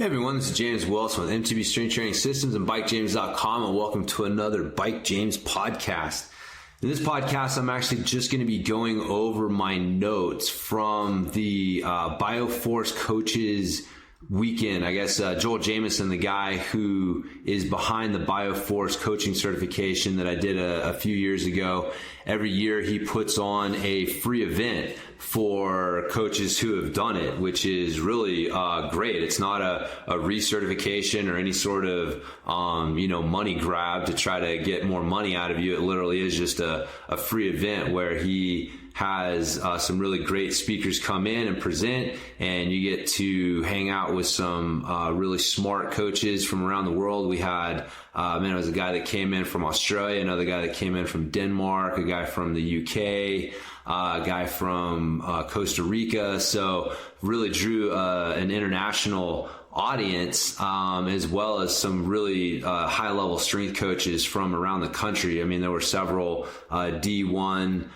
Hey everyone, this is James Wilson with MTB Strength Training Systems and BikeJames.com, and welcome to another Bike James podcast. In this podcast, I'm actually just going to be going over my notes from the Bioforce Coaches Weekend. I guess Joel Jamieson, the guy who is behind the Bioforce coaching certification that I did a few years ago. Every year he puts on a free event for coaches who have done it, which is really great. It's not a recertification or any sort of money grab to try to get more money out of you. It literally is just a free event where he has some really great speakers come in and present, and you get to hang out with some really smart coaches from around the world. We had it was a guy that came in from Australia, another guy that came in from Denmark, a guy from the UK, a guy from Costa Rica. So really drew an international audience, as well as some really high level strength coaches from around the country. I mean, there were several D1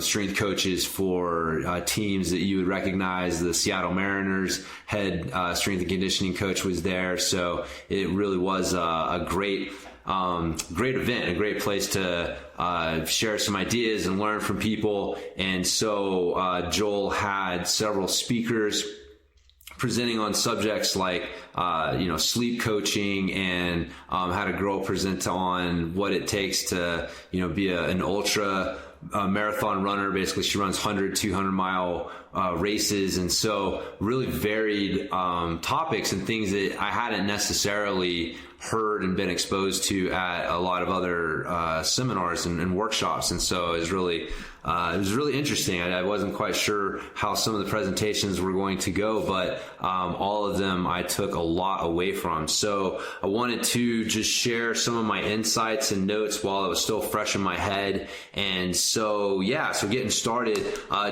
strength coaches for teams that you would recognize. The Seattle Mariners head strength and conditioning coach was there. So it really was a great event, a great place to share some ideas and learn from people. And so Joel had several speakers presenting on subjects like sleep coaching, and had a girl present on what it takes to be an ultra marathon runner. Basically, she runs 100, 200 mile races, and so really varied topics and things that I hadn't necessarily heard and been exposed to at a lot of other seminars and workshops. And so it was really interesting. I wasn't quite sure how some of the presentations were going to go, but all of them I took a lot away from. So I wanted to just share some of my insights and notes while it was still fresh in my head. And so getting started,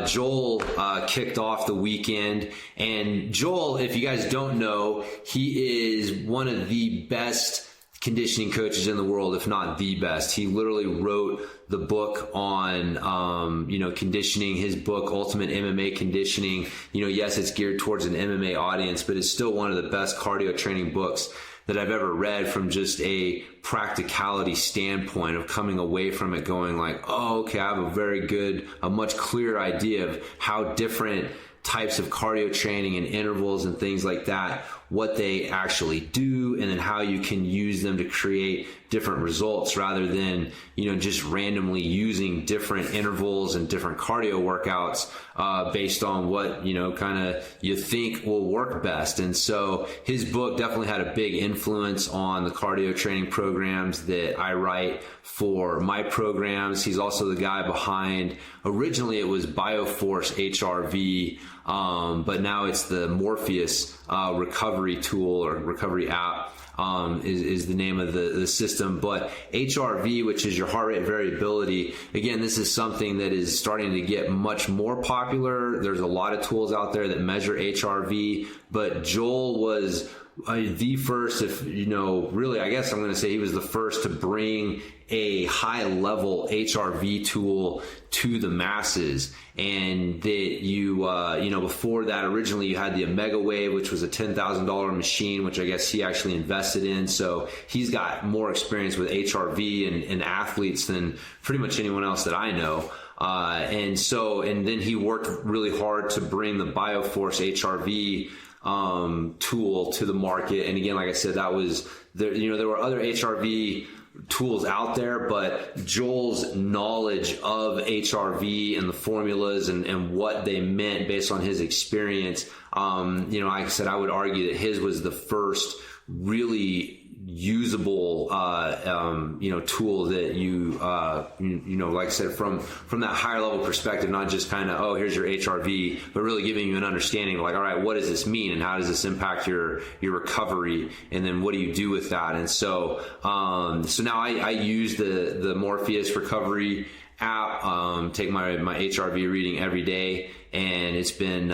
Joel kicked off the weekend. And Joel, if you guys don't know, he is one of the best conditioning coaches in the world, if not the best. He literally wrote the book on, conditioning. His book, Ultimate MMA Conditioning, yes, it's geared towards an MMA audience, but it's still one of the best cardio training books that I've ever read from just a practicality standpoint of coming away from it going like, oh, okay, I have a much clearer idea of how different types of cardio training and intervals and things like that, what they actually do, and then how you can use them to create different results rather than, just randomly using different intervals and different cardio workouts based on what, you think will work best. And so his book definitely had a big influence on the cardio training programs that I write for my programs. He's also the guy behind, originally it was Bioforce HRV, but now it's the Morpheus recovery tool or recovery app. Is the name of the system. But HRV, which is your heart rate variability, again, this is something that is starting to get much more popular. There's a lot of tools out there that measure HRV, but Joel was the first, really, I guess I'm going to say he was the first to bring a high level HRV tool to the masses. And that before that, originally you had the Omega Wave, which was a $10,000 machine, which I guess he actually invested in. So he's got more experience with HRV and athletes than pretty much anyone else that I know. And then he worked really hard to bring the Bioforce HRV tool to the market. And again, like I said, that was there. There were other HRV tools out there, but Joel's knowledge of HRV and the formulas and what they meant based on his experience, like I said, I would argue that his was the first really usable tool that like I said, from that higher level perspective, not just kind of, oh, here's your HRV, but really giving you an understanding of like, all right, what does this mean and how does this impact your recovery, and then what do you do with that? And so now I use the Morpheus recovery app, take my HRV reading every day, and it's been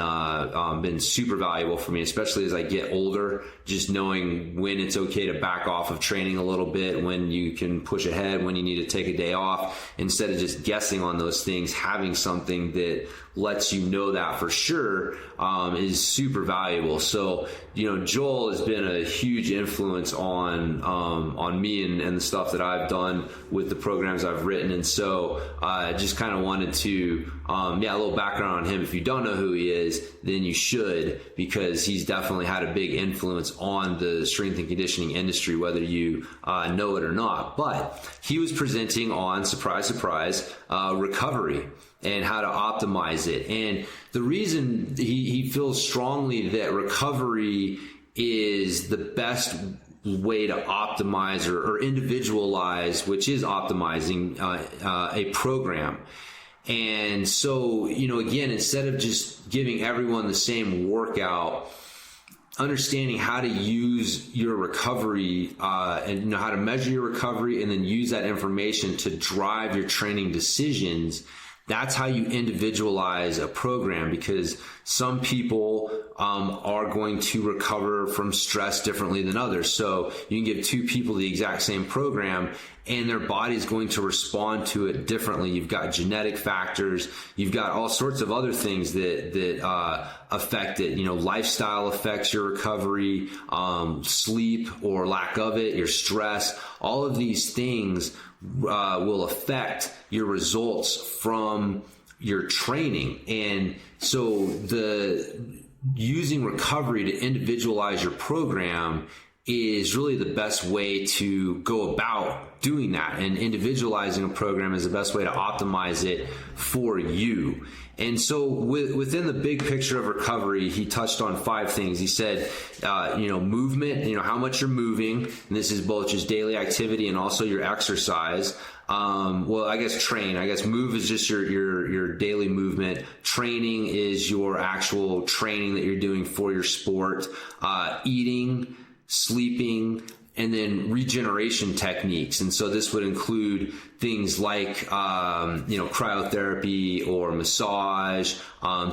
super valuable for me, especially as I get older, just knowing when it's okay to back off of training a little bit, when you can push ahead, when you need to take a day off, instead of just guessing on those things. Having something that lets you know that for sure is super valuable. So, Joel has been a huge influence on me and the stuff that I've done with the programs I've written. And so I just kind of wanted to, a little background on him. If you don't know who he is, then you should, because he's definitely had a big influence on the strength and conditioning industry, whether you know it or not. But he was presenting on, surprise, surprise, recovery and how to optimize it. And the reason he feels strongly that recovery is the best way to optimize or individualize, which is optimizing a program. And so, again, instead of just giving everyone the same workout, understanding how to use your recovery and how to measure your recovery, and then use that information to drive your training decisions. That's how you individualize a program, because some people are going to recover from stress differently than others. So you can give two people the exact same program and their body is going to respond to it differently. You've got genetic factors. You've got all sorts of other things that affect it. Lifestyle affects your recovery, sleep or lack of it, your stress. All of these things will affect your results from your training. And so using recovery to individualize your program is really the best way to go about doing that. And individualizing a program is the best way to optimize it for you. And so within the big picture of recovery, he touched on 5 things. He said, movement, how much you're moving. And this is both just daily activity and also your exercise. Train. I guess move is just your daily movement. Training is your actual training that you're doing for your sport. Eating, sleeping, and then regeneration techniques. And so this would include things like, cryotherapy or massage,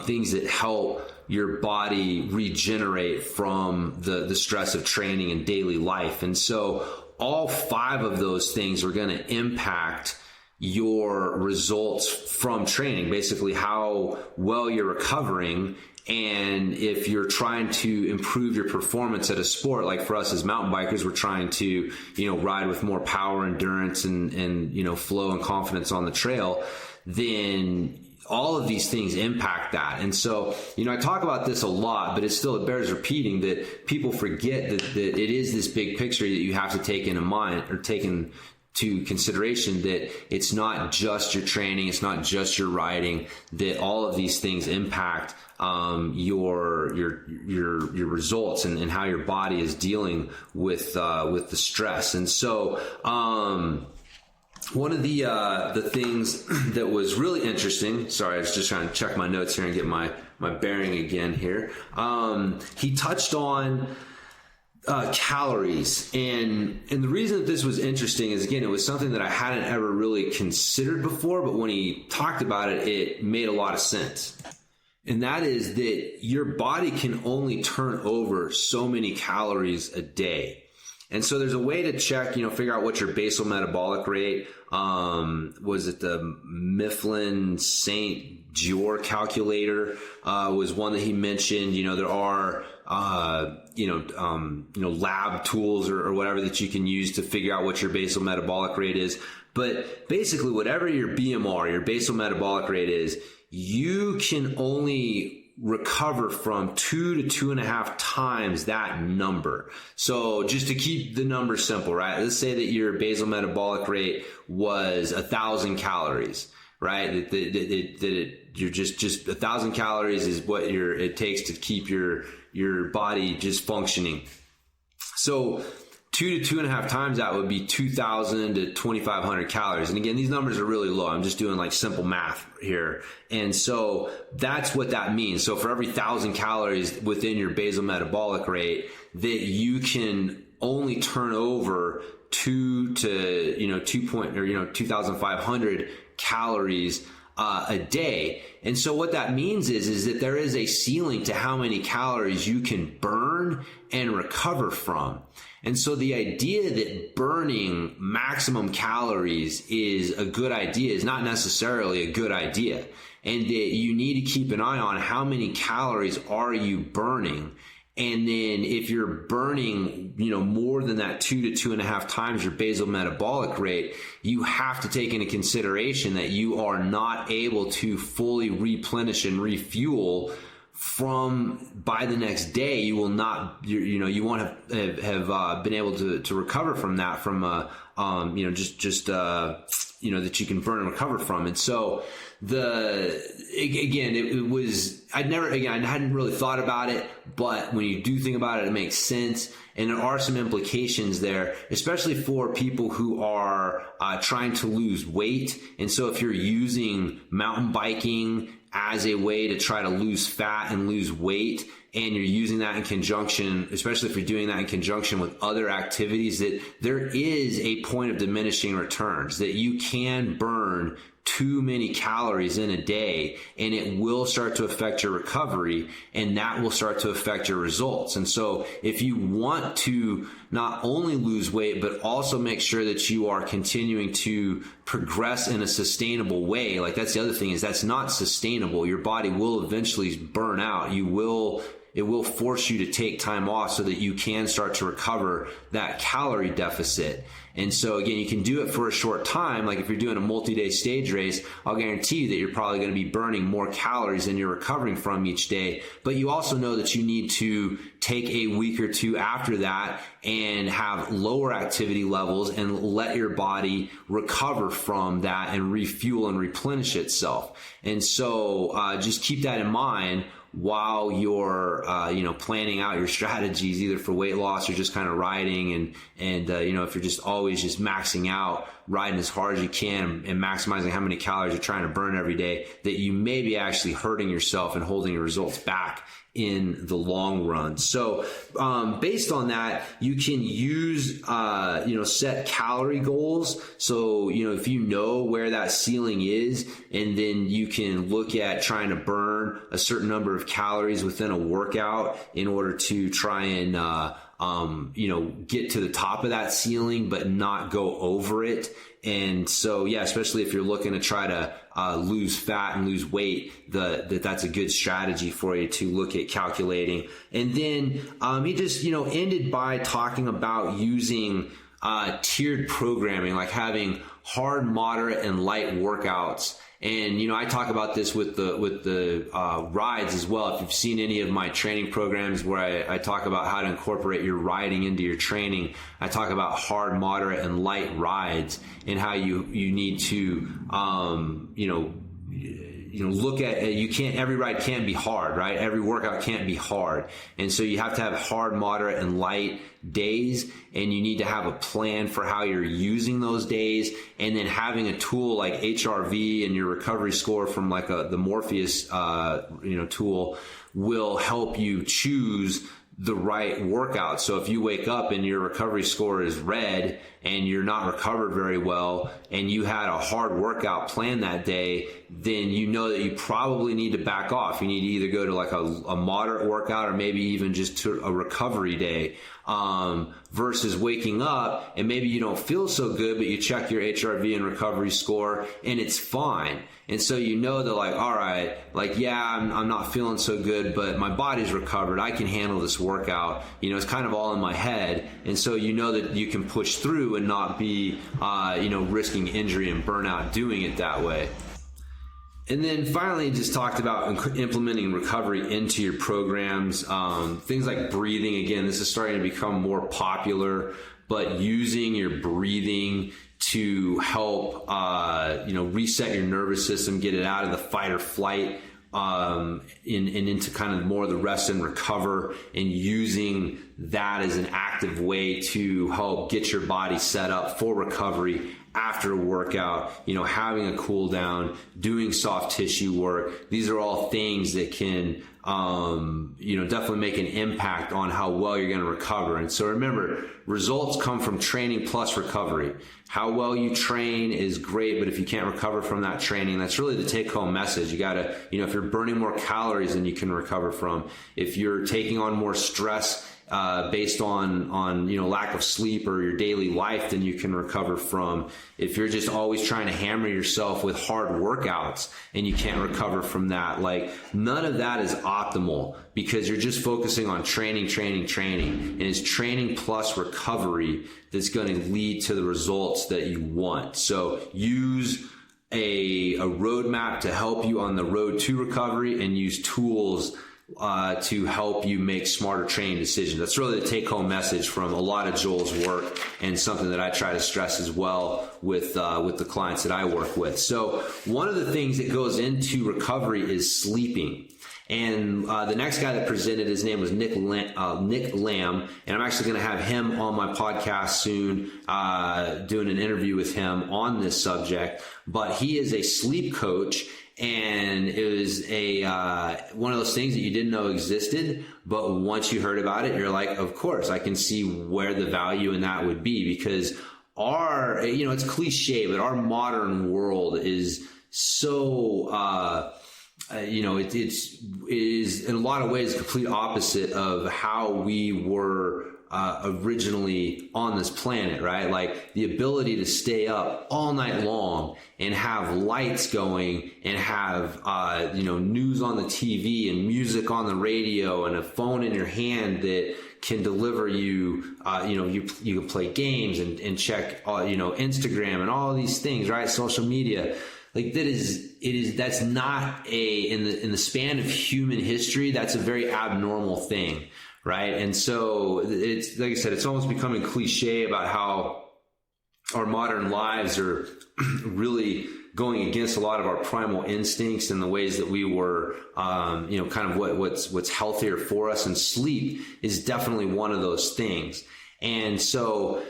things that help your body regenerate from the stress of training and daily life. And so all 5 of those things are going to impact your results from training, basically how well you're recovering. And if you're trying to improve your performance at a sport, like for us as mountain bikers, we're trying to, ride with more power, endurance, and flow and confidence on the trail, then all of these things impact that. And so, I talk about this a lot, but it bears repeating that people forget that it is this big picture that you have to take into mind, or take into consideration, that it's not just your training, it's not just your riding, that all of these things impact your results and how your body is dealing with the stress. And so one of the things that was really interesting, sorry, I was just trying to check my notes here and get my bearing again here. He touched on calories, and the reason that this was interesting is, again, it was something that I hadn't ever really considered before, but when he talked about it, it made a lot of sense. And that is that your body can only turn over so many calories a day. And so there's a way to check, figure out what your basal metabolic rate, was it the Mifflin St. Jeor calculator, was one that he mentioned. There are, lab tools or whatever that you can use to figure out what your basal metabolic rate is. But basically, whatever your BMR, your basal metabolic rate is, you can only recover from 2 to 2.5 times that number. So just to keep the number simple, right? Let's say that your basal metabolic rate was 1,000 calories, right? You're just 1,000 calories is what it takes to keep your body just functioning. So 2 to 2.5 times that would be 2,000 to 2,500 calories. And again, these numbers are really low. I'm just doing like simple math here. And so that's what that means. So for every 1,000 calories within your basal metabolic rate, that you can only turn over 2,500 calories a day. And so what that means is that there is a ceiling to how many calories you can burn and recover from. And so the idea that burning maximum calories is a good idea is not necessarily a good idea. And that you need to keep an eye on how many calories are you burning. And then if you're burning, more than that 2 to 2.5 times your basal metabolic rate, you have to take into consideration that you are not able to fully replenish and refuel by the next day. You will not, you won't have been able to recover from that that you can burn and recover from. And so I hadn't really thought about it, but when you do think about it, it makes sense. And there are some implications there, especially for people who are trying to lose weight. And so if you're using mountain biking as a way to try to lose fat and lose weight, and you're using that in conjunction, especially if you're doing that in conjunction with other activities, that there is a point of diminishing returns, that you can burn too many calories in a day, and it will start to affect your recovery, and that will start to affect your results. And so if you want to not only lose weight, but also make sure that you are continuing to progress in a sustainable way, like that's the other thing, is that's not sustainable. Your body will eventually burn out. It will force you to take time off so that you can start to recover that calorie deficit. And so again, you can do it for a short time. Like if you're doing a multi-day stage race, I'll guarantee you that you're probably going to be burning more calories than you're recovering from each day. But you also know that you need to take a week or two after that and have lower activity levels and let your body recover from that and refuel and replenish itself. And so just keep that in mind while you're, planning out your strategies, either for weight loss or just kind of riding. And if you're just always just maxing out, riding as hard as you can and maximizing how many calories you're trying to burn every day, that you may be actually hurting yourself and holding your results back in the long run. So, based on that, you can use, set calorie goals. So, if you know where that ceiling is, and then you can look at trying to burn a certain number of calories within a workout in order to try and, get to the top of that ceiling, but not go over it. And so, especially if you're looking to try to lose fat and lose weight, that's a good strategy for you to look at calculating. And then he just, ended by talking about using tiered programming, like having hard, moderate, and light workouts. And, I talk about this with the rides as well. If you've seen any of my training programs where I talk about how to incorporate your riding into your training, I talk about hard, moderate, and light rides, and how you need to, look at, every ride can't be hard, right? Every workout can't be hard. And so you have to have hard, moderate, and light days, and you need to have a plan for how you're using those days. And then having a tool like HRV and your recovery score from like the Morpheus, tool will help you choose the right workout. So if you wake up and your recovery score is red and you're not recovered very well, and you had a hard workout planned that day, then you know that you probably need to back off. You need to either go to like a moderate workout, or maybe even just to a recovery day, versus waking up and maybe you don't feel so good, but you check your HRV and recovery score and it's fine. And so you know that, like, all right, like, I'm not feeling so good, but my body's recovered. I can handle this workout. It's kind of all in my head. And so you know that you can push through and not be, risking injury and burnout doing it that way. And then finally, just talked about implementing recovery into your programs. Things like breathing. Again, this is starting to become more popular, but using your breathing to help, reset your nervous system, get it out of the fight or flight, and into kind of more of the rest and recover, and using that as an active way to help get your body set up for recovery after a workout, having a cool down, doing soft tissue work. These are all things that can definitely make an impact on how well you're going to recover. And so remember, results come from training plus recovery. How well you train is great, but if you can't recover from that training, that's really the take home message. You got to, if you're burning more calories than you can recover from, if you're taking on more stress based on lack of sleep or your daily life than you can recover from. If you're just always trying to hammer yourself with hard workouts and you can't recover from that, like none of that is optimal, because you're just focusing on training. And it's training plus recovery that's going to lead to the results that you want. So use a roadmap to help you on the road to recovery, and use tools to help you make smarter training decisions. That's really the take-home message from a lot of Joel's work, and something that I try to stress as well with the clients that I work with. So one of the things that goes into recovery is sleeping. And the next guy that presented, his name was Nick Lamb, and I'm actually going to have him on my podcast soon, doing an interview with him on this subject. But he is a sleep coach, and it was one of those things that you didn't know existed, but once you heard about it, you're like, of course, I can see where the value in that would be, because it's cliche, but our modern world is so, it is in a lot of ways the complete opposite of how we were originally on this planet, right? Like the ability to stay up all night long and have lights going and have, news on the TV and music on the radio and a phone in your hand that can deliver you, you can play games and check, Instagram and all these things, right? Social media. Like that's not in the span of human history, that's a very abnormal thing. Right. And so it's, like I said, it's almost becoming cliche about how our modern lives are really going against a lot of our primal instincts and the ways that we were, kind of what's healthier for us. And sleep is definitely one of those things. And so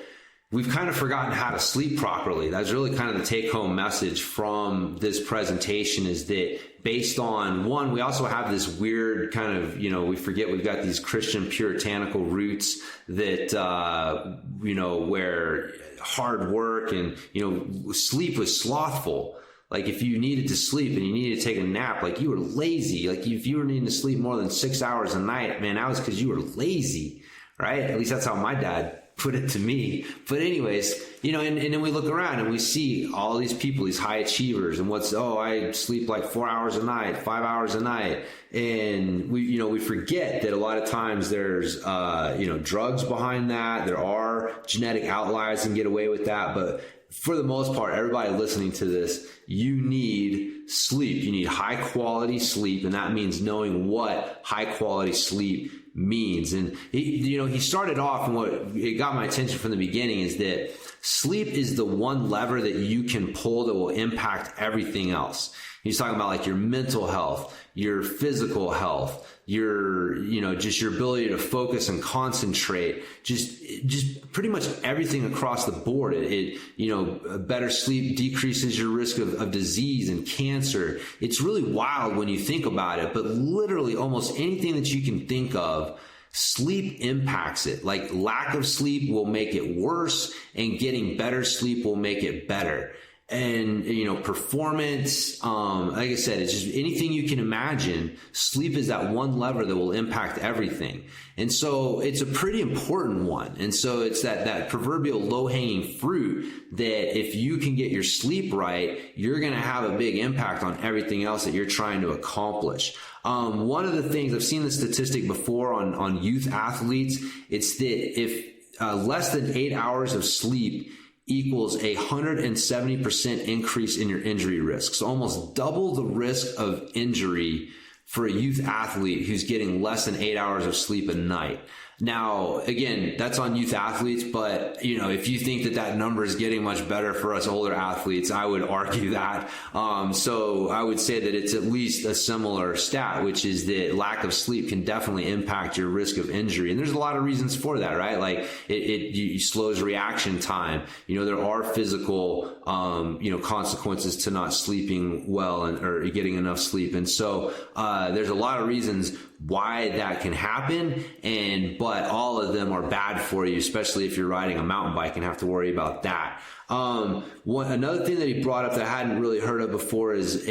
we've kind of forgotten how to sleep properly. That's really kind of the take home message from this presentation, is that based on one, we also have this weird kind of, we forget we've got these Christian puritanical roots that, where hard work and, sleep was slothful. Like if you needed to sleep and you needed to take a nap, like you were lazy. Like if you were needing to sleep more than 6 hours a night, man, that was because you were lazy, right? At least that's how my dad put it to me. But anyways, and then we look around and we see all these people, these high achievers, and I sleep like 4 hours a night, 5 hours a night. And we forget that a lot of times there's, drugs behind that. There are genetic outliers that can get away with that. But for the most part, everybody listening to this, you need sleep. You need high quality sleep. And that means knowing what high quality sleep means. And he started off, and what it got my attention from the beginning is that sleep is the one lever that you can pull that will impact everything else. He's talking about like your mental health, your physical health, your, just your ability to focus and concentrate, just pretty much everything across the board. Better sleep decreases your risk of disease and cancer. It's really wild when you think about it, but literally almost anything that you can think of, sleep impacts it. Like lack of sleep will make it worse, and getting better sleep will make it better. And, performance, like I said, it's just anything you can imagine. Sleep is that one lever that will impact everything. And so it's a pretty important one. And so it's that proverbial low hanging fruit that if you can get your sleep right, you're going to have a big impact on everything else that you're trying to accomplish. One of the things, I've seen the statistic before on youth athletes, it's that if less than 8 hours of sleep equals 170% increase in your injury risk. So almost double the risk of injury for a youth athlete who's getting less than 8 hours of sleep a night. Now, again, that's on youth athletes, but if you think that number is getting much better for us older athletes, I would argue that. So I would say that it's at least a similar stat, which is that lack of sleep can definitely impact your risk of injury. And there's a lot of reasons for that, right? Like it slows reaction time. There are physical, consequences to not sleeping well or getting enough sleep. And so, there's a lot of reasons why that can happen, but all of them are bad for you, especially if you're riding a mountain bike and have to worry about that. Another thing that he brought up that I hadn't really heard of before is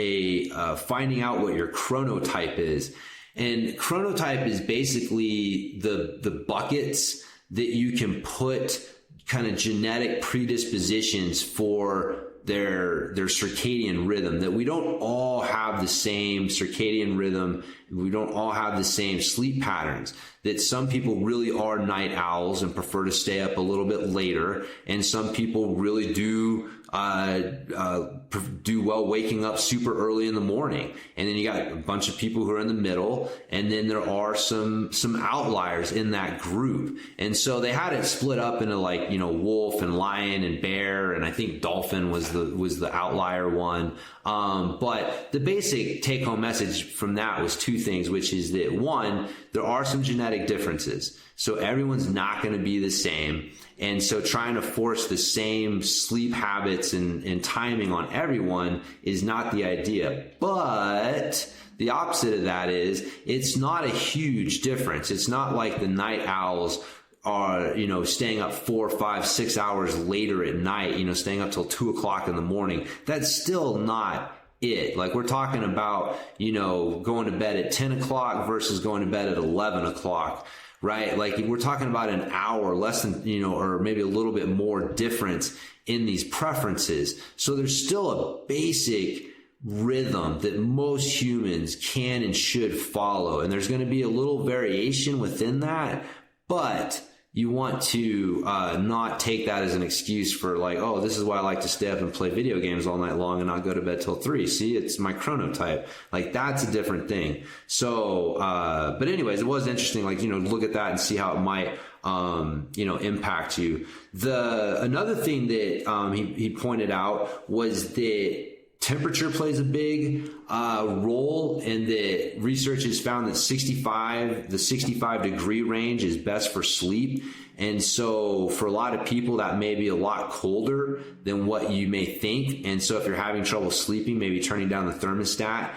finding out what your chronotype is. And chronotype is basically the buckets that you can put kind of genetic predispositions for their circadian rhythm, that we don't all have the same circadian rhythm. We don't all have the same sleep patterns, that some people really are night owls and prefer to stay up a little bit later. And some people really do well waking up super early in the morning. And then you got a bunch of people who are in the middle. And then there are some outliers in that group. And so they had it split up into wolf and lion and bear. And I think dolphin was the outlier one. But the basic take home message from that was two things, which is that one, there are some genetic differences. So everyone's not going to be the same. And so trying to force the same sleep habits and timing on everyone is not the idea. But the opposite of that is it's not a huge difference. It's not like the night owls are, staying up 4, 5, 6 hours later at night, staying up till 2 o'clock in the morning. That's still not it. Like we're talking about, going to bed at 10 o'clock versus going to bed at 11 o'clock. Right? Like we're talking about an hour less than, or maybe a little bit more difference in these preferences. So there's still a basic rhythm that most humans can and should follow. And there's going to be a little variation within that, but you want to not take that as an excuse for this is why I like to stay up and play video games all night long and not go to bed till 3. See, it's my chronotype. That's a different thing. So, but anyways, it was interesting, look at that and see how it might, impact you. Another thing that he pointed out was that temperature plays a big role, and that research has found that the 65 degree range is best for sleep. And so for a lot of people, that may be a lot colder than what you may think. And so if you're having trouble sleeping, maybe turning down the thermostat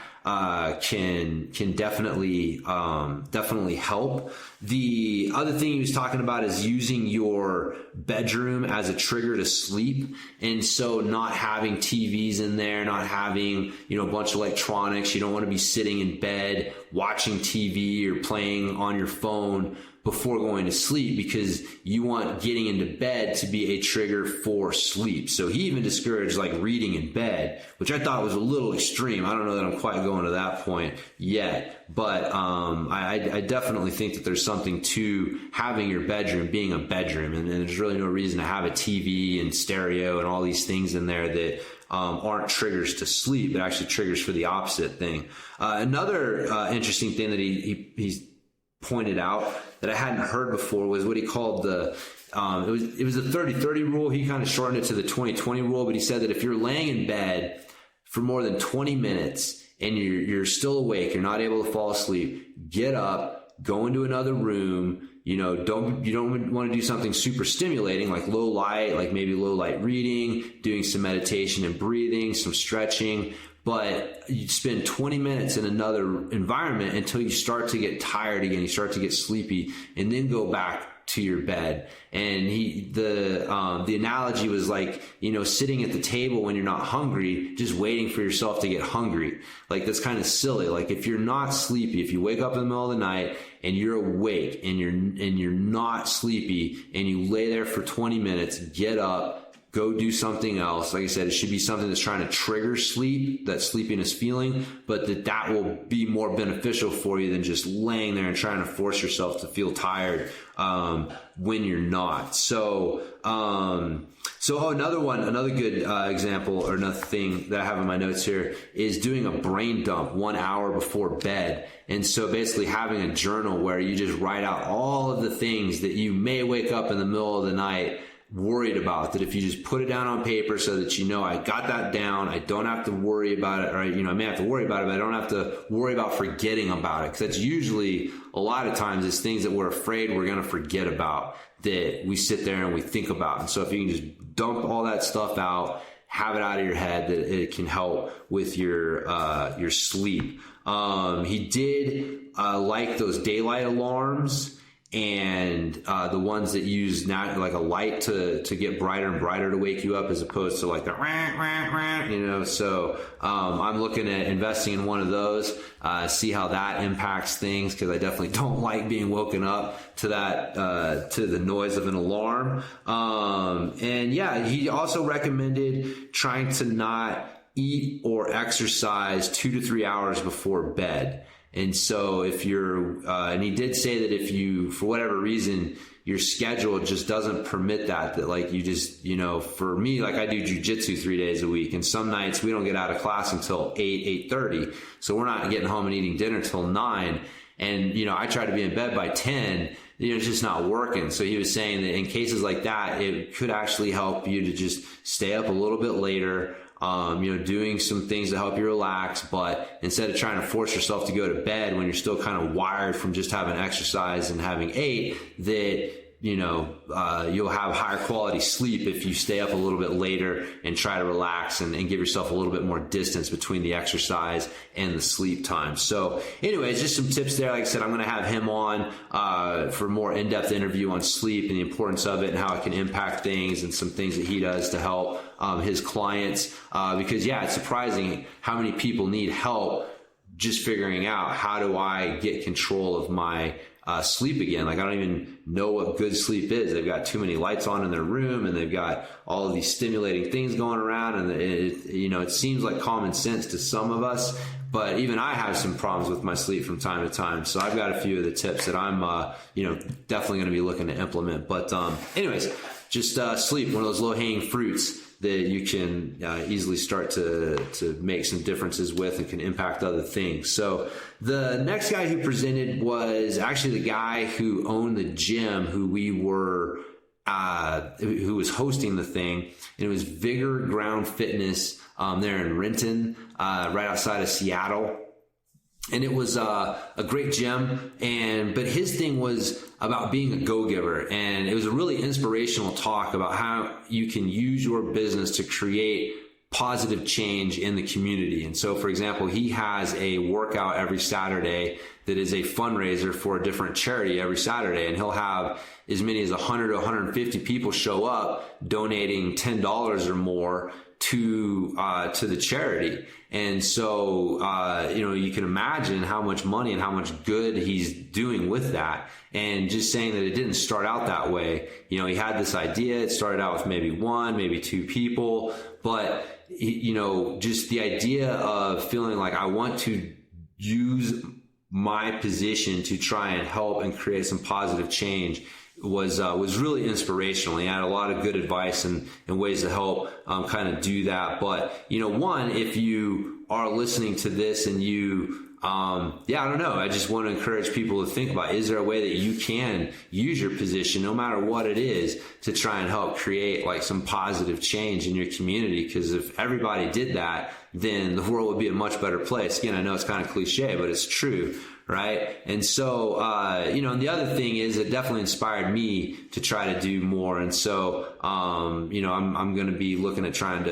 can definitely help. The other thing he was talking about is using your bedroom as a trigger to sleep. And so not having TVs in there, not having, a bunch of electronics. You don't want to be sitting in bed watching TV or playing on your phone before going to sleep, because you want getting into bed to be a trigger for sleep. So he even discouraged reading in bed, which I thought was a little extreme. I don't know that I'm quite going to that point yet, but I definitely think that there's something to having your bedroom being a bedroom, and there's really no reason to have a TV and stereo and all these things in there that aren't triggers to sleep, but actually triggers for the opposite thing. Another interesting thing that he's pointed out that I hadn't heard before was what he called it was the 30-30 rule. He kind of shortened it to the 20-20 rule, but he said that if you're laying in bed for more than 20 minutes and you're still awake, you're not able to fall asleep, get up, go into another room. You don't want to do something super stimulating like low light, like maybe low light reading, doing some meditation and breathing, some stretching. But you spend 20 minutes in another environment until you start to get tired again, you start to get sleepy, and then go back to your bed. And the analogy was sitting at the table when you're not hungry, just waiting for yourself to get hungry. That's kind of silly. If you're not sleepy, if you wake up in the middle of the night and you're awake and you're not sleepy and you lay there for 20 minutes, get up, go do something else. Like I said, it should be something that's trying to trigger sleep, that sleepiness feeling, but that will be more beneficial for you than just laying there and trying to force yourself to feel tired when you're not. So another good example, or another thing that I have in my notes here, is doing a brain dump 1 hour before bed. And so basically having a journal where you just write out all of the things that you may wake up in the middle of the night worried about, that if you just put it down on paper so that you know, I got that down, I don't have to worry about it, or, you know, I may have to worry about it, but I don't have to worry about forgetting about it. Because that's usually, a lot of times, it's things that we're afraid we're going to forget about that we sit there and we think about. And so if you can just dump all that stuff out, have it out of your head, that it can help with your sleep. He did like those daylight alarms, and the ones that use now like a light to get brighter and brighter to wake you up, as opposed to like the you know. So I'm looking at investing in one of those, see how that impacts things, because I definitely don't like being woken up to that to the noise of an alarm. And yeah, he also recommended trying to not eat or exercise 2 to 3 hours before bed. And so if you're, and he did say that if you, for whatever reason, your schedule just doesn't permit that like you just, you know, for me, like I do jujitsu 3 days a week, and some nights we don't get out of class until 8:30. So we're not getting home and eating dinner till 9. And, you know, I try to be in bed by 10, you know, it's just not working. So he was saying that in cases like that, it could actually help you to just stay up a little bit later, you know, doing some things to help you relax, but instead of trying to force yourself to go to bed when you're still kind of wired from just having exercise and having ate, that, you know, you'll have higher quality sleep if you stay up a little bit later and try to relax and give yourself a little bit more distance between the exercise and the sleep time. So anyways, just some tips there. Like I said, I'm going to have him on for a more in-depth interview on sleep and the importance of it and how it can impact things, and some things that he does to help his clients. Because yeah, it's surprising how many people need help just figuring out, how do I get control of my sleep again? Like, I don't even know what good sleep is. They've got too many lights on in their room, and they've got all of these stimulating things going around. And it seems like common sense to some of us, but even I have some problems with my sleep from time to time. So I've got a few of the tips that I'm, definitely going to be looking to implement. But, anyways, just, sleep, one of those low hanging fruits that you can easily start to make some differences with and can impact other things. So the next guy who presented was actually the guy who owned the gym, who was hosting the thing. And it was Vigor Ground Fitness there in Renton, right outside of Seattle. And it was a great gym, but his thing was about being a go-giver, and it was a really inspirational talk about how you can use your business to create positive change in the community. And so, for example, he has a workout every Saturday that is a fundraiser for a different charity every Saturday, and he'll have as many as 100 to 150 people show up donating $10 or more to the charity. And so, you can imagine how much money and how much good he's doing with that. And just saying that it didn't start out that way. You know, he had this idea. It started out with maybe 1, maybe 2 people, but, just the idea of feeling like I want to use my position to try and help and create some positive change was really inspirational. He had a lot of good advice and ways to help kind of do that. But, one, if you are listening to this and you, I don't know, I just want to encourage people to think about, is there a way that you can use your position, no matter what it is, to try and help create like some positive change in your community? Because if everybody did that, then the world would be a much better place. Again, I know it's kind of cliche, but it's true. Right. And so, and the other thing is it definitely inspired me to try to do more. And so, I'm going to be looking at but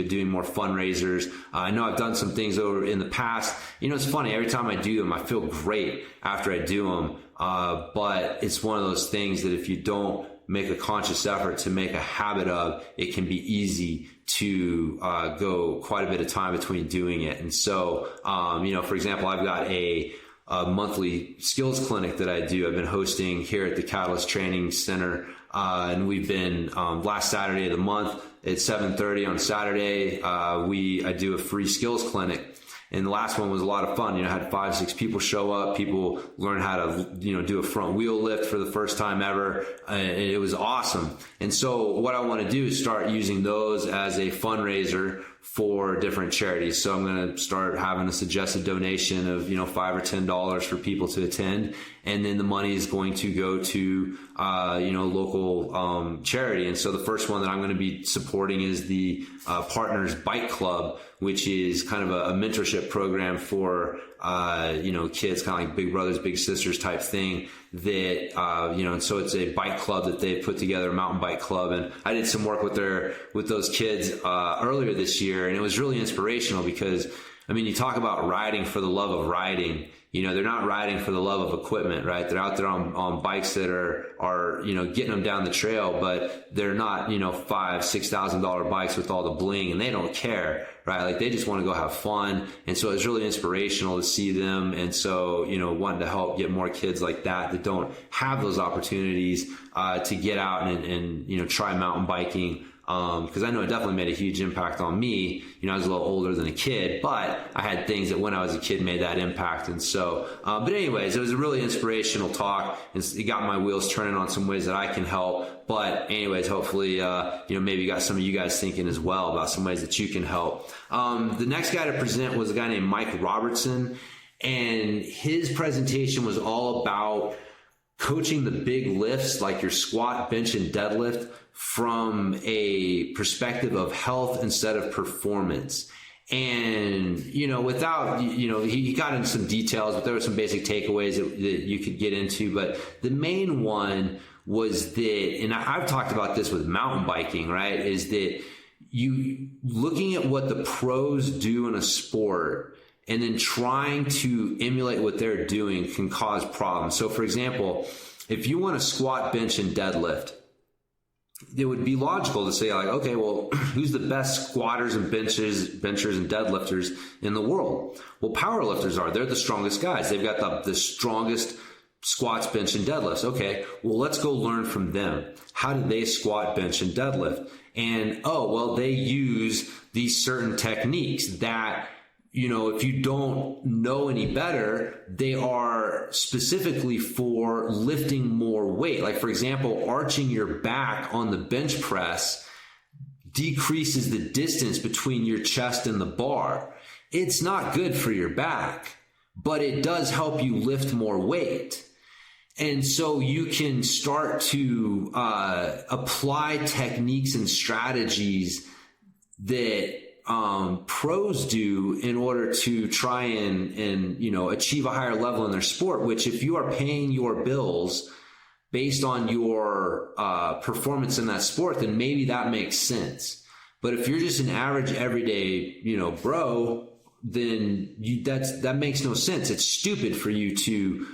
doing more fundraisers. I know I've done some things over in the past. It's funny. Every time I do them, I feel great after I do them. But it's one of those things that if you don't make a conscious effort to make a habit of, it can be easy to go quite a bit of time between doing it. And so, for example, I've got a monthly skills clinic that I do. I've been hosting here at the Catalyst Training Center And we've been, last Saturday of the month at 7:30 on Saturday, I do a free skills clinic. And the last one was a lot of fun. I had 5-6 people show up. People learn how to, do a front wheel lift for the first time ever. It was awesome. And so what I want to do is start using those as a fundraiser for different charities. So I'm going to start having a suggested donation of, $5 or $10 for people to attend. And then the money is going to go to, local, charity. And so the first one that I'm going to be supporting is the, Partners Bike Club, which is kind of a mentorship program for, kids, kind of like big brothers, big sisters type thing that, and so it's a bike club that they've put together, a mountain bike club. And I did some work with those kids, earlier this year. And it was really inspirational because, you talk about riding for the love of riding. They're not riding for the love of equipment, right? They're out there on bikes that are, getting them down the trail, but they're not, $5,000-$6,000 bikes with all the bling, and they don't care, right? Like they just want to go have fun. And so it's really inspirational to see them. And so, wanting to help get more kids like that don't have those opportunities, to get out and try mountain biking. Cause I know it definitely made a huge impact on me. I was a little older than a kid, but I had things that when I was a kid made that impact. And so, but anyways, it was a really inspirational talk. It got my wheels turning on some ways that I can help. But anyways, hopefully, maybe got some of you guys thinking as well about some ways that you can help. The next guy to present was a guy named Mike Robertson, and his presentation was all about coaching the big lifts like your squat, bench, and deadlift from a perspective of health instead of performance. And, without, he got into some details, but there were some basic takeaways that you could get into. But the main one was that, and I've talked about this with mountain biking, right, is that you looking at what the pros do in a sport and then trying to emulate what they're doing can cause problems. So for example, if you want to squat, bench, and deadlift, it would be logical to say like, okay, well, who's the best squatters and benchers and deadlifters in the world? Well, powerlifters are. They're the strongest guys. They've got the strongest squats, bench, and deadlifts. Okay, well, let's go learn from them. How do they squat, bench, and deadlift? And, they use these certain techniques that, if you don't know any better, they are specifically for lifting more weight. Like, for example, arching your back on the bench press decreases the distance between your chest and the bar. It's not good for your back, but it does help you lift more weight. And so you can start to apply techniques and strategies that pros do in order to try and achieve a higher level in their sport, which if you are paying your bills based on your performance in that sport, then maybe that makes sense. But if you're just an average everyday, bro, then that makes no sense. It's stupid for you to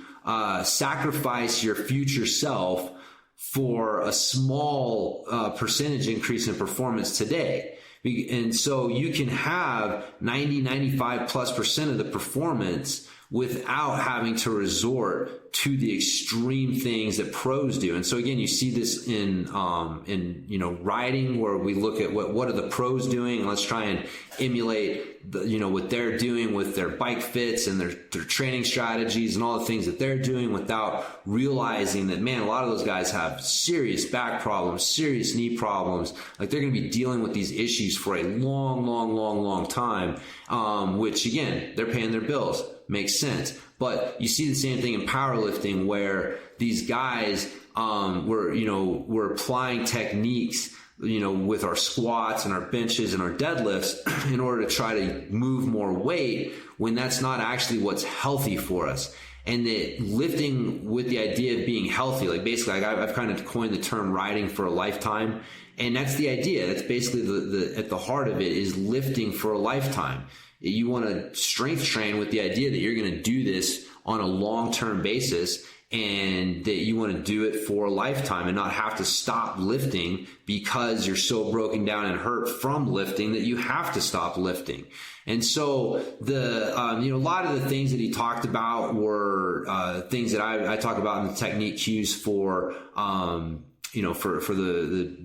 sacrifice your future self for a small percentage increase in performance today. And so you can have 95+% of the performance without having to resort to the extreme things that pros do. And so again, you see this in riding, where we look at what are the pros doing, and let's try and emulate what they're doing with their bike fits and their training strategies and all the things that they're doing, without realizing that, man, a lot of those guys have serious back problems, serious knee problems. Like, they're going to be dealing with these issues for a long time, which again, they're paying their bills. Makes sense. But you see the same thing in powerlifting, where these guys we're applying techniques with our squats and our benches and our deadlifts in order to try to move more weight, when that's not actually what's healthy for us. And that lifting with the idea of being healthy, like basically I've kind of coined the term riding for a lifetime. And that's the idea. That's basically the at the heart of it is lifting for a lifetime. You want to strength train with the idea that you're going to do this on a long-term basis, and that you want to do it for a lifetime and not have to stop lifting because you're so broken down and hurt from lifting that you have to stop lifting. And so a lot of the things that he talked about were things that I talk about in the technique cues for for the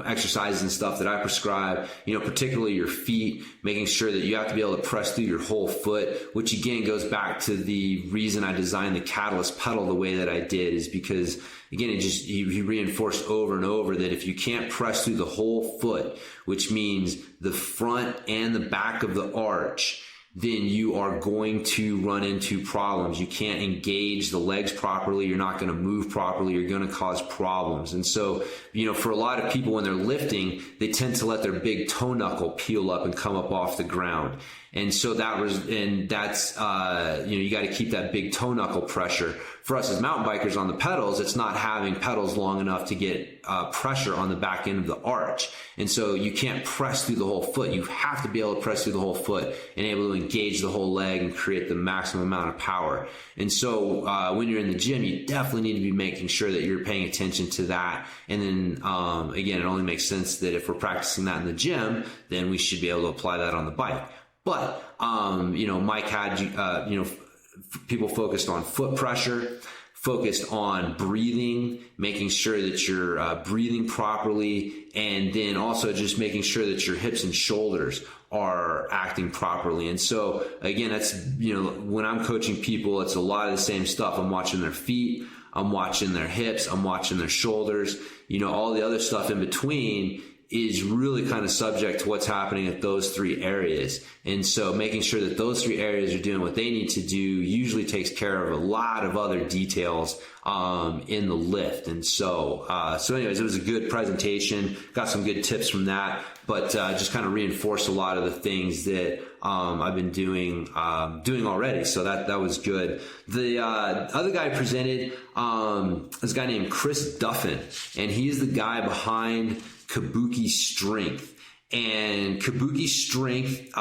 exercises and stuff that I prescribe, particularly your feet, making sure that you have to be able to press through your whole foot, which again goes back to the reason I designed the Catalyst pedal the way that I did, is because again, he reinforced over and over that if you can't press through the whole foot, which means the front and the back of the arch, then you are going to run into problems. You can't engage the legs properly. You're not going to move properly. You're going to cause problems. And so, for a lot of people when they're lifting, they tend to let their big toe knuckle peel up and come up off the ground. And so that's, you got to keep that big toe knuckle pressure. For us as mountain bikers on the pedals, it's not having pedals long enough to get pressure on the back end of the arch. And so you can't press through the whole foot. You have to be able to press through the whole foot and able to engage the whole leg and create the maximum amount of power. And so when you're in the gym, you definitely need to be making sure that you're paying attention to that. And then again, it only makes sense that if we're practicing that in the gym, then we should be able to apply that on the bike. But, Mike had, people focused on foot pressure, focused on breathing, making sure that you're breathing properly, and then also just making sure that your hips and shoulders are acting properly. And so again, that's, when I'm coaching people, it's a lot of the same stuff. I'm watching their feet, I'm watching their hips, I'm watching their shoulders, all the other stuff in between is really kind of subject to what's happening at those three areas. And so making sure that those three areas are doing what they need to do usually takes care of a lot of other details in the lift. And so anyways, it was a good presentation, got some good tips from that, but just kind of reinforced a lot of the things that I've been doing already. So that was good. The other guy presented is a guy named Chris Duffin, and he's the guy behind Kabuki Strength. And Kabuki Strength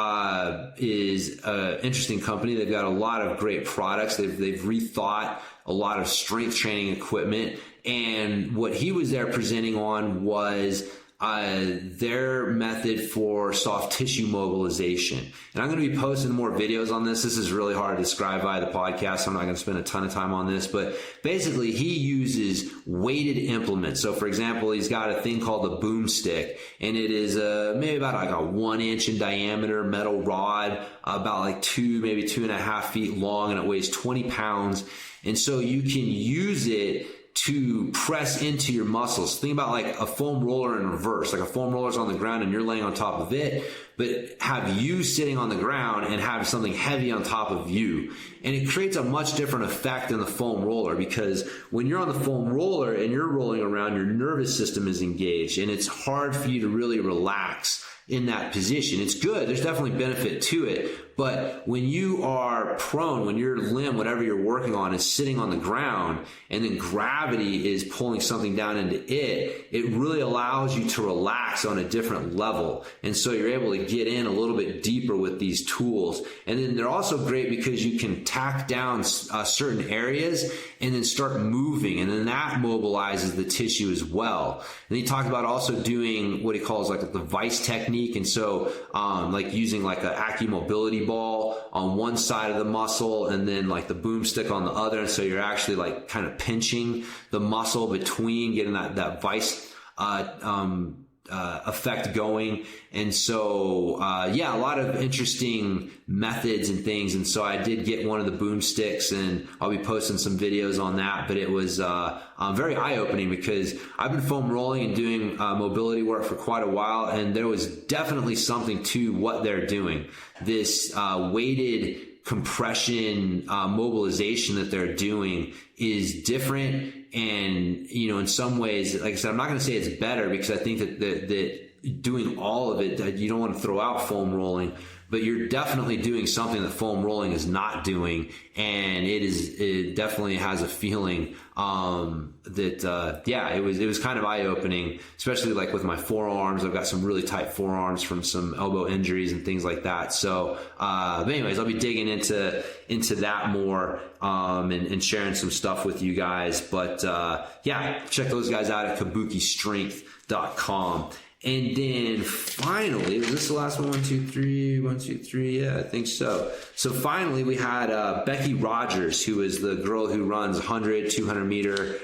is an interesting company. They've got a lot of great products. They've rethought a lot of strength training equipment. And what he was there presenting on was their method for soft tissue mobilization. And I'm going to be posting more videos on this. This is really hard to describe via the podcast, so I'm not going to spend a ton of time on this. But basically, he uses weighted implements. So, for example, he's got a thing called the boomstick, and it is maybe about like a 1 inch in diameter metal rod, about like 2.5 feet long, and it weighs 20 pounds. And so you can use it to press into your muscles. Think about like a foam roller in reverse, like a foam roller's on the ground and you're laying on top of it, but have you sitting on the ground and have something heavy on top of you. And it creates a much different effect than the foam roller, because when you're on the foam roller and you're rolling around, your nervous system is engaged and it's hard for you to really relax in that position. It's good. There's definitely benefit to it. But when you are prone, when your limb, whatever you're working on, is sitting on the ground and then gravity is pulling something down into it, it really allows you to relax on a different level. And so you're able to get in a little bit deeper with these tools. And then they're also great because you can tack down certain areas and then start moving. And then that mobilizes the tissue as well. And he talked about also doing what he calls like the Vise Technique. And so like using like an acumobility ball on one side of the muscle and then like the boomstick on the other. And so you're actually like kind of pinching the muscle between, getting that Vise effect going. And so, a lot of interesting methods and things. And so I did get one of the boomsticks, and I'll be posting some videos on that, but it was, very eye-opening because I've been foam rolling and doing mobility work for quite a while. And there was definitely something to what they're doing. This, weighted compression, mobilization that they're doing is different. And, in some ways, like I said, I'm not going to say it's better because I think that doing all of it, you don't want to throw out foam rolling, but you're definitely doing something that foam rolling is not doing. And it definitely has a feeling, it was kind of eye opening, especially like with my forearms. I've got some really tight forearms from some elbow injuries and things like that. So, but anyways, I'll be digging into that more, and sharing some stuff with you guys. But, check those guys out at kabukistrength.com. And then finally, was this the last one? 1, 2, 3, 1, 2, 3. Yeah, I think so. So finally we had, Becky Rogers, who is the girl who runs 100, 200 meter,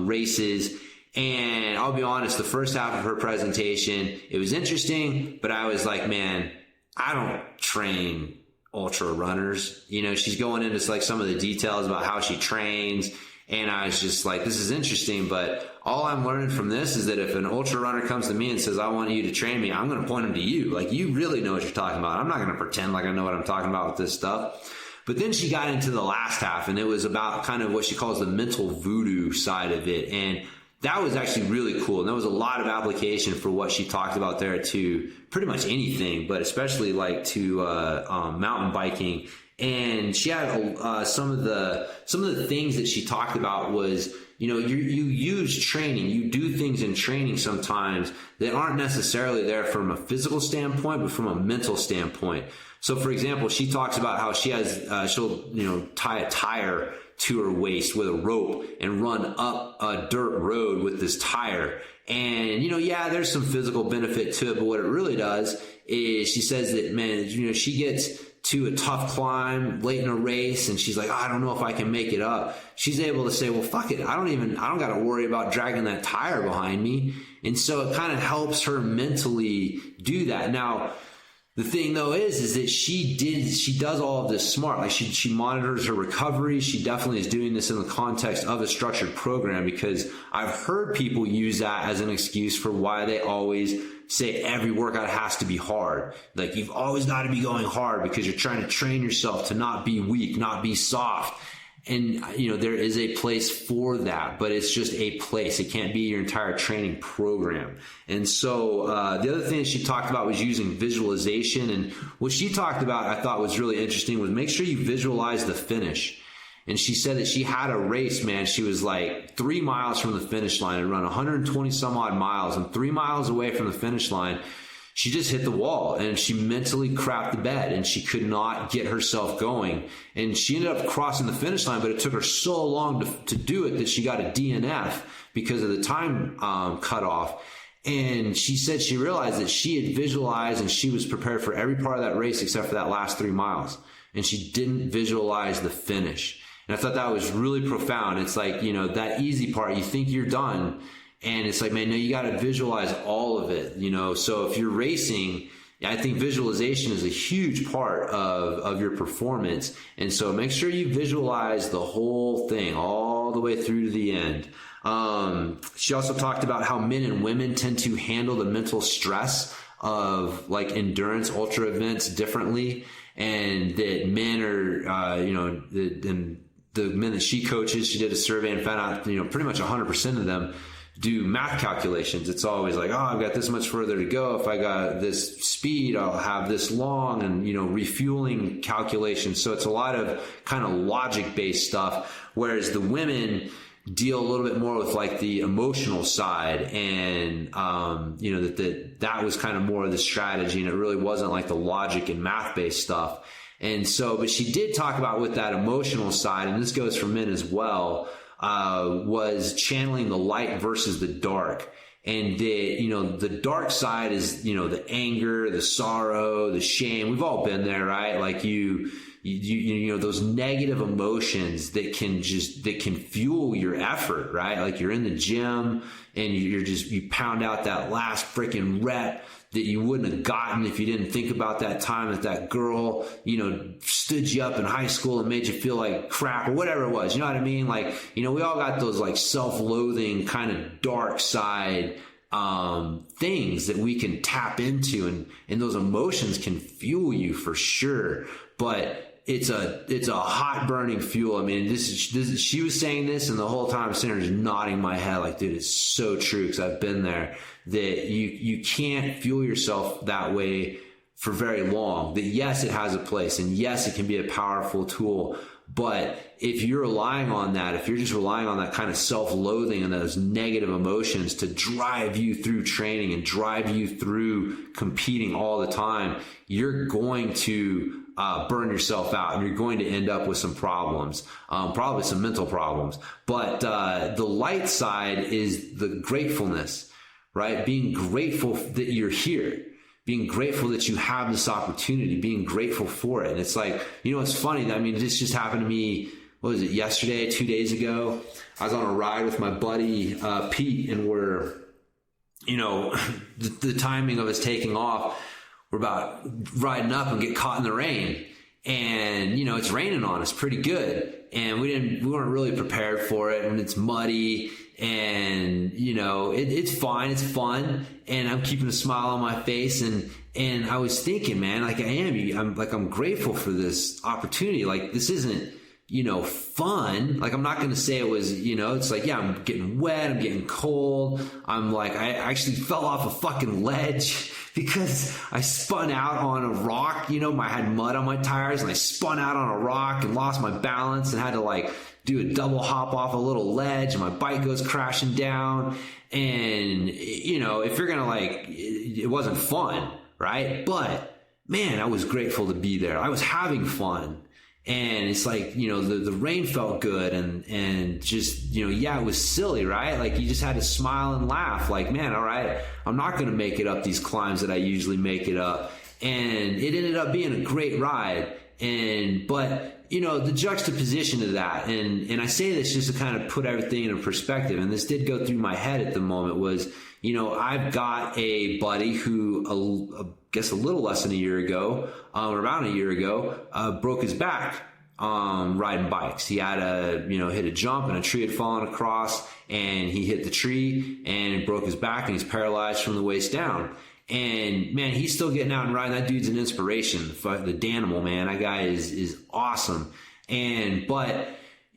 races. And I'll be honest, the first half of her presentation, it was interesting, but I was like, man, I don't train ultra runners. You know, she's going into like some of the details about how she trains. And I was just like, this is interesting, but all I'm learning from this is that if an ultra runner comes to me and says, I want you to train me, I'm going to point them to you. Like, you really know what you're talking about. I'm not going to pretend like I know what I'm talking about with this stuff. But then she got into the last half, and it was about kind of what she calls the mental voodoo side of it. And that was actually really cool. And there was a lot of application for what she talked about there to pretty much anything, but especially like to mountain biking. And she had some of the things that she talked about was, you know, you use training, you do things in training sometimes that aren't necessarily there from a physical standpoint, but from a mental standpoint. So for example, she talks about how she has, she'll, you know, tie a tire to her waist with a rope and run up a dirt road with this tire. And, you know, yeah, there's some physical benefit to it, but what it really does is she says that, man, you know, she gets to a tough climb late in a race and she's like, oh, I don't know if I can make it up. She's able to say, well, fuck it. I don't got to worry about dragging that tire behind me. And so it kind of helps her mentally do that. Now, the thing though is that she does all of this smart. Like she monitors her recovery. She definitely is doing this in the context of a structured program, because I've heard people use that as an excuse for why they always say every workout has to be hard. Like, you've always got to be going hard because you're trying to train yourself to not be weak, not be soft. And, you know, there is a place for that, but it's just a place. It can't be your entire training program. And so the other thing that she talked about was using visualization. And what she talked about, I thought was really interesting, was make sure you visualize the finish. And she said that she had a race, man. She was like 3 miles from the finish line and run 120 some odd miles. And 3 miles away from the finish line, she just hit the wall and she mentally crapped the bed and she could not get herself going. And she ended up crossing the finish line, but it took her so long to do it that she got a DNF because of the time cutoff. And she said she realized that she had visualized and she was prepared for every part of that race except for that last 3 miles. And she didn't visualize the finish. And I thought that was really profound. It's like, you know, that easy part, you think you're done. And it's like, man, no, you got to visualize all of it, you know? So if you're racing, I think visualization is a huge part of your performance. And so make sure you visualize the whole thing all the way through to the end. She also talked about how men and women tend to handle the mental stress of like endurance ultra events differently. And that men are, you know, the men that she coaches, she did a survey and found out, you know, pretty much 100% of them do math calculations. It's always like, oh, I've got this much further to go. If I got this speed, I'll have this long, and, you know, refueling calculations. So it's a lot of kind of logic based stuff. Whereas the women deal a little bit more with like the emotional side, and, you know, that was kind of more of the strategy, and it really wasn't like the logic and math based stuff. And so, but she did talk about with that emotional side, and this goes for men as well, was channeling the light versus the dark. And you know, the dark side is, you know, the anger, the sorrow, the shame. We've all been there, right? Like you know, those negative emotions that can fuel your effort, right? Like you're in the gym and you pound out that last freaking rep that you wouldn't have gotten if you didn't think about that time that girl, you know, stood you up in high school and made you feel like crap or whatever it was. You know what I mean? Like, you know, we all got those like self-loathing kind of dark side things that we can tap into, and those emotions can fuel you for sure. But it's a hot burning fuel. I mean, she was saying this, and the whole time I'm sitting there just nodding my head like, dude, it's so true, because I've been there. That you can't fuel yourself that way for very long. That yes, it has a place, and yes, it can be a powerful tool. But if you're relying on that, if you're just relying on that kind of self-loathing and those negative emotions to drive you through training and drive you through competing all the time, you're going to burn yourself out, and you're going to end up with some problems, probably some mental problems. But the light side is the gratefulness, right? Being grateful that you're here, being grateful that you have this opportunity, being grateful for it. And it's like, you know, it's funny. I mean, this just happened to me what was it, yesterday, 2 days ago, I was on a ride with my buddy, Pete, and we're, the timing of us taking off, we're about riding up and get caught in the rain. And, it's raining on us pretty good. And we weren't really prepared for it. And it's muddy and, it's fine. It's fun. And I'm keeping a smile on my face. And I was thinking, man, like I'm grateful for this opportunity. Like this isn't, fun. Like I'm not going to say it was, it's like, yeah, I'm getting wet. I'm getting cold. I'm like, I actually fell off a fucking ledge because I spun out on a rock. I had mud on my tires and I spun out on a rock and lost my balance and had to like do a double hop off a little ledge and my bike goes crashing down. And, if you're going to it wasn't fun, right? But man, I was grateful to be there. I was having fun. And it's like, the rain felt good and just, it was silly, right? Like you just had to smile and laugh like, man, all right, I'm not going to make it up these climbs that I usually make it up. And it ended up being a great ride. But the juxtaposition of that, and I say this just to kind of put everything in perspective, and this did go through my head at the moment was, I've got a buddy who, I guess a little less than a year ago, or around a year ago, broke his back, riding bikes. He had hit a jump and a tree had fallen across and he hit the tree and broke his back and he's paralyzed from the waist down. And man, he's still getting out and riding. That dude's an inspiration. The Danimal, man, that guy is awesome. But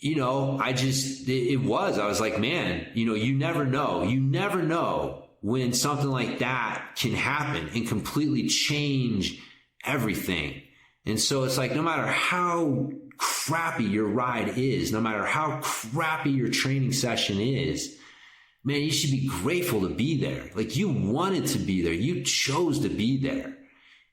I was like, man, you never know when something like that can happen and completely change everything. And so it's like, no matter how crappy your ride is, no matter how crappy your training session is, man, you should be grateful to be there. Like you wanted to be there. You chose to be there.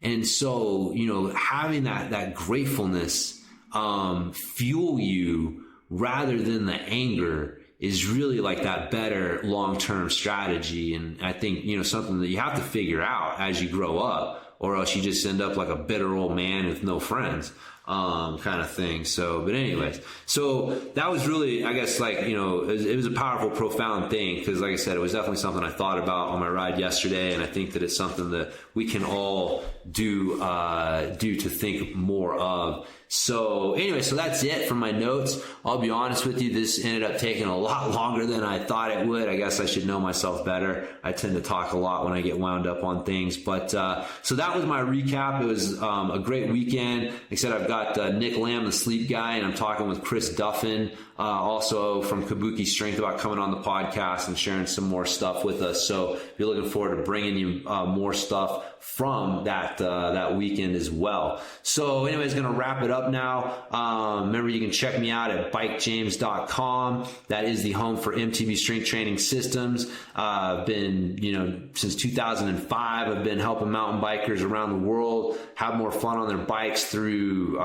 And so, having that gratefulness, fuel you rather than the anger is really like that better long-term strategy. And I think, something that you have to figure out as you grow up, or else you just end up like a bitter old man with no friends, kind of thing. So, but anyways, so that was really, I guess, like, it was a powerful, profound thing. Cause like I said, it was definitely something I thought about on my ride yesterday. And I think that it's something that we can all do to think more of. So anyway, so that's it from my notes. I'll be honest with you, this ended up taking a lot longer than I thought it would. I guess I should know myself better. I tend to talk a lot when I get wound up on things. But so that was my recap. It was a great weekend. Like I said, I've got Nick Lamb, the sleep guy, and I'm talking with Chris Duffin, also from Kabuki Strength, about coming on the podcast and sharing some more stuff with us. So be looking forward to bringing you more stuff from that weekend as well. So anyways, going to wrap it up now. Remember, you can check me out at bikejames.com. That is the home for MTB strength training systems. I've been, since 2005, I've been helping mountain bikers around the world have more fun on their bikes through,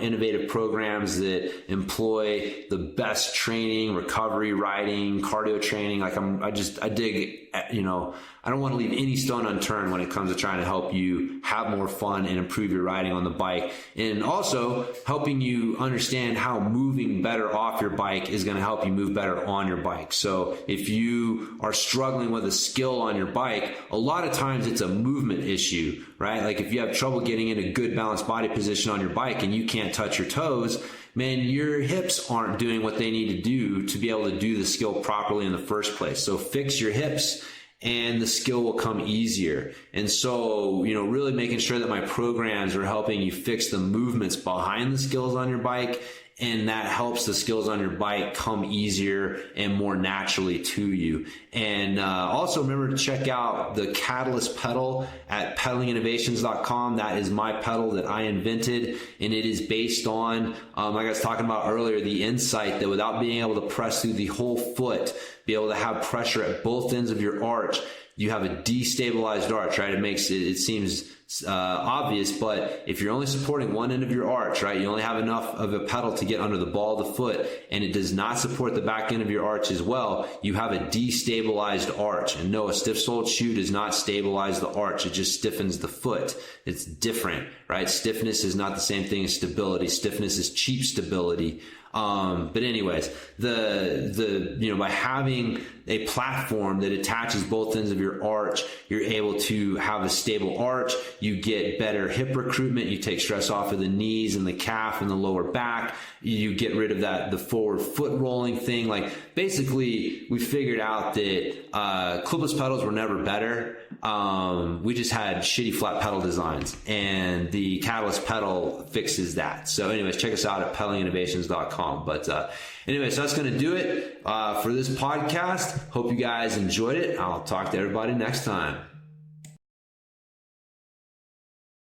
innovative programs that employ the best training, recovery, riding, cardio training. Like I dig, I don't want to leave any stone unturned when it comes to trying to help you have more fun and improve your riding on the bike, and also helping you understand how moving better off your bike is going to help you move better on your bike. So if you are struggling with a skill on your bike, a lot of times it's a movement issue, right? Like if you have trouble getting in a good balanced body position on your bike and you can't touch your toes, man, your hips aren't doing what they need to do to be able to do the skill properly in the first place. So fix your hips and the skill will come easier. And so, really making sure that my programs are helping you fix the movements behind the skills on your bike, and that helps the skills on your bike come easier and more naturally to you. And also remember to check out the Catalyst pedal at pedalinginnovations.com. That is my pedal that I invented, and it is based on, like I was talking about earlier, the insight that without being able to press through the whole foot, be able to have pressure at both ends of your arch, you have a destabilized arch, right? It seems obvious, but if you're only supporting one end of your arch, right, you only have enough of a pedal to get under the ball of the foot, and it does not support the back end of your arch as well, you have a destabilized arch. And no, a stiff-soled shoe does not stabilize the arch. It just stiffens the foot. It's different, right? Stiffness is not the same thing as stability. Stiffness is cheap stability. But anyways, by having a platform that attaches both ends of your arch, you're able to have a stable arch. You get better hip recruitment. You take stress off of the knees and the calf and the lower back. You get rid of the forward foot rolling thing. Like, basically, we figured out that clipless pedals were never better. We just had shitty flat pedal designs, and the Catalyst pedal fixes that. So anyways, check us out at pedalinginnovations.com. But anyways, so that's going to do it for this podcast. Hope you guys enjoyed it. I'll talk to everybody next time.